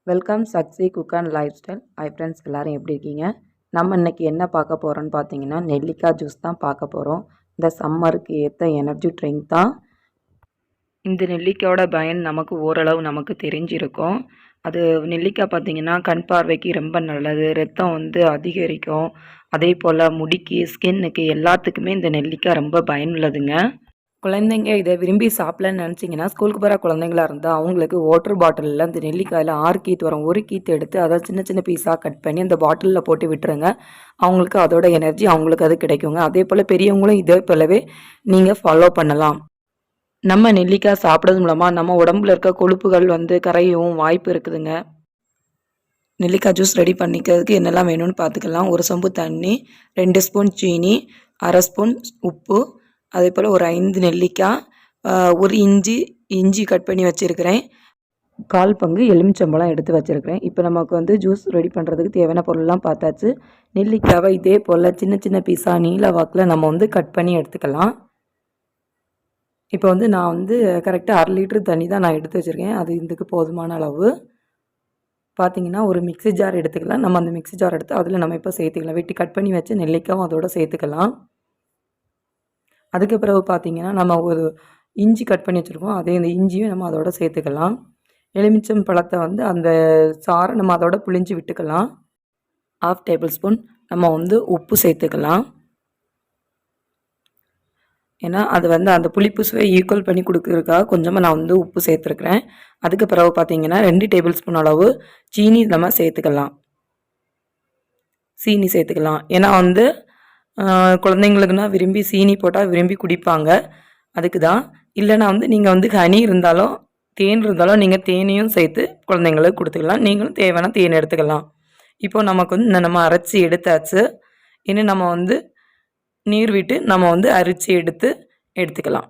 Welcome சக்ஸி cook and life style. Hi friends, எல்லோரும் எப்படி இருக்கீங்க? நம்ம இன்றைக்கி என்ன பார்க்க போகிறோன்னு பார்த்தீங்கன்னா நெல்லிக்காய் ஜூஸ் தான் பார்க்க போகிறோம். இந்த சம்மருக்கு ஏற்ற எனர்ஜி ட்ரிங்க் தான். இந்த நெல்லிக்காயோட பயன் நமக்கு ஓரளவு நமக்கு தெரிஞ்சிருக்கும். அது நெல்லிக்காய் பார்த்திங்கன்னா கண் பார்வைக்கு ரொம்ப நல்லது, ரத்தம் அதிகரிக்கும். அதே போல் முடிக்கு, ஸ்கின்னுக்கு எல்லாத்துக்குமே இந்த நெல்லிக்காய் ரொம்ப பயனுள்ளதுங்க. குழந்தைங்க இதை விரும்பி சாப்பிடலன்னு நினச்சிங்கன்னா, ஸ்கூலுக்கு போகிற குழந்தைங்களா இருந்தால் அவங்களுக்கு வாட்டர் பாட்டிலில் இந்த நெல்லிக்காயில் 6 கீத்து வரும். ஒரு கீத்து எடுத்து அதை சின்ன சின்ன பீஸாக கட் பண்ணி அந்த பாட்டிலில் போட்டு விட்டுருங்க. அவங்களுக்கு அதோட எனர்ஜி அவங்களுக்கு அது கிடைக்குங்க. அதே போல் பெரியவங்களும் இதே போலவே நீங்கள் ஃபாலோ பண்ணலாம். நம்ம நெல்லிக்காய் சாப்பிட்றது மூலமாக நம்ம உடம்புல இருக்க கொழுப்புகள் கரையவும் வாய்ப்பு இருக்குதுங்க. நெல்லிக்காய் ஜூஸ் ரெடி பண்ணிக்கிறதுக்கு என்னெல்லாம் வேணும்னு பார்த்துக்கலாம். ஒரு சொம்பு தண்ணி, 2 ஸ்பூன் சீனி, 1/2 ஸ்பூன் உப்பு, அதே போல் ஒரு 5 நெல்லிக்காய், ஒரு இஞ்சி கட் பண்ணி வச்சுருக்கிறேன், 1/4 பங்கு எலுமிச்சம்பழம் எடுத்து வச்சுருக்கிறேன். இப்போ நமக்கு ஜூஸ் ரெடி பண்ணுறதுக்கு தேவையான பொருள்லாம் பார்த்தாச்சு. நெல்லிக்காவை இதே போல் சின்ன சின்ன பீஸாக நீல வாக்கில் நம்ம கட் பண்ணி எடுத்துக்கலாம். இப்போ நான் கரெக்டாக 1/2 லிட்டர் தண்ணி தான் நான் எடுத்து வச்சுருக்கேன். அது இதுக்கு போதுமான அளவு. பார்த்திங்கன்னா ஒரு மிக்ஸி ஜார் எடுத்துக்கலாம். நம்ம அந்த மிக்ஸி ஜார் எடுத்து அதில் நம்ம இப்போ சேர்த்துக்கலாம். வெட்டி கட் பண்ணி வச்சு நெல்லிக்காவும் அதோடு சேர்த்துக்கலாம். அதுக்கு பிறகு பார்த்திங்கன்னா நம்ம ஒரு இஞ்சி கட் பண்ணி வச்சுருக்கோம். அதே இந்த இஞ்சியும் நம்ம அதோட சேர்த்துக்கலாம். எலுமிச்சம் பழத்தை அந்த சாறை நம்ம அதோட புழிஞ்சு விட்டுக்கலாம். 1/2 டேபிள் ஸ்பூன் நம்ம உப்பு சேர்த்துக்கலாம். ஏன்னா அது அந்த புளிப்பு சுவை ஈக்குவல் பண்ணி கொடுக்குறதுக்காக கொஞ்சமாக நான் உப்பு சேர்த்துருக்குறேன். அதுக்கு பிறகு பார்த்திங்கன்னா 2 டேபிள் ஸ்பூன் அளவு சீனி நம்ம சேர்த்துக்கலாம். சீனி சேர்த்துக்கலாம். ஏன்னா குழந்தைங்களுக்குன்னா விரும்பி சீனி போட்டால் விரும்பி குடிப்பாங்க. அதுக்கு தான். இல்லைனா நீங்கள் ஹனி இருந்தாலும் தேன் இருந்தாலும் நீங்கள் தேனையும் சேர்த்து குழந்தைங்களுக்கு கொடுத்துக்கலாம். நீங்களும் தேவையான தேன் எடுத்துக்கலாம். இப்போ நமக்கு நம்ம அரைச்சி எடுத்தாச்சு. இன்னும் நம்ம நீர் விட்டு நம்ம அரைச்சி எடுத்துக்கலாம்.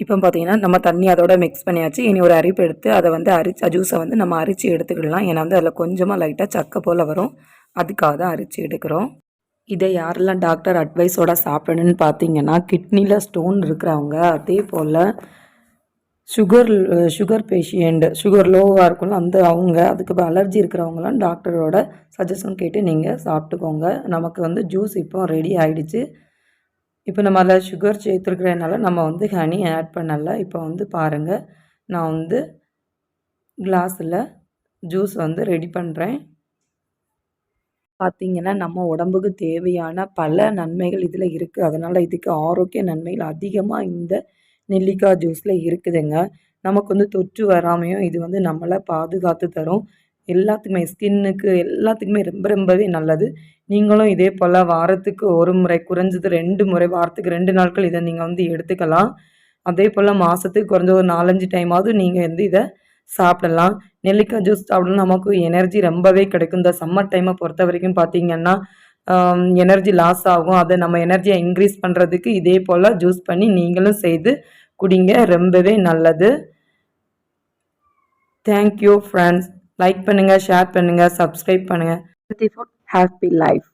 இப்போ பார்த்தீங்கன்னா நம்ம தண்ணி அதோட மிக்ஸ் பண்ணியாச்சு. இனி ஒரு அரிப்பு எடுத்து அதை ஜூஸை நம்ம அரிச்சு எடுத்துக்கிடலாம். ஏன்னா அதில் கொஞ்சமாக லைட்டாக சக்கை போல் வரும். அதுக்காக தான் அரிச்சு எடுக்கிறோம். இதை யாரெல்லாம் டாக்டர் அட்வைஸோட சாப்பிடணுன்னு பார்த்தீங்கன்னா, கிட்னியில் ஸ்டோன் இருக்கிறவங்க, அதே போல் சுகர் பேஷண்ட், சுகர் லோவாக இருக்கும்ல அவங்க, அதுக்கு அலர்ஜி இருக்கிறவங்களாம் டாக்டரோட சஜஷன் கேட்டு நீங்கள் சாப்பிட்டுக்கோங்க. நமக்கு ஜூஸ் இப்போ ரெடி ஆகிடுச்சு. இப்போ நம்ம அதில் சுகர் சேர்த்துருக்கிறதுனால நம்ம ஹனி ஆட் பண்ணலை. இப்போ பாருங்கள், நான் கிளாஸில் ஜூஸ் ரெடி பண்ணுறேன். பார்த்திங்கன்னா நம்ம உடம்புக்கு தேவையான பல நன்மைகள் இதில் இருக்குது. அதனால் இதுக்கு ஆரோக்கிய நன்மைகள் அதிகமாக இந்த நெல்லிக்காய் ஜூஸில் இருக்குதுங்க. நமக்கு தொற்று வராமையும் இது நம்மளை பாதுகாத்து தரும். எல்லாத்துக்குமே ஸ்கின்னுக்கு எல்லாத்துக்குமே ரொம்பவே நல்லது. நீங்களும் இதே போல் வாரத்துக்கு ஒரு முறை, குறைஞ்சது 2 முறை, வாரத்துக்கு 2 நாட்கள் இதை நீங்கள் எடுத்துக்கலாம். அதே போல் மாதத்துக்கு குறைஞ்ச ஒரு 4-5 டைமாவது நீங்கள் இதை சாப்பிடலாம். நெல்லிக்காய் ஜூஸ் சாப்பிடணும் நமக்கு எனர்ஜி ரொம்பவே கிடைக்கும். இந்த சம்மர் டைமை பொறுத்த வரைக்கும் பார்த்திங்கன்னா எனர்ஜி லாஸ் ஆகும். அதை நம்ம எனர்ஜியை இன்க்ரீஸ் பண்ணுறதுக்கு இதே போல் ஜூஸ் பண்ணி நீங்களும் செய்து குடிங்க. ரொம்பவே நல்லது. Thank you friends. லைக் பண்ணுங்கள், ஷேர் பண்ணுங்கள், சப்ஸ்கிரைப் பண்ணுங்கள். Happy life.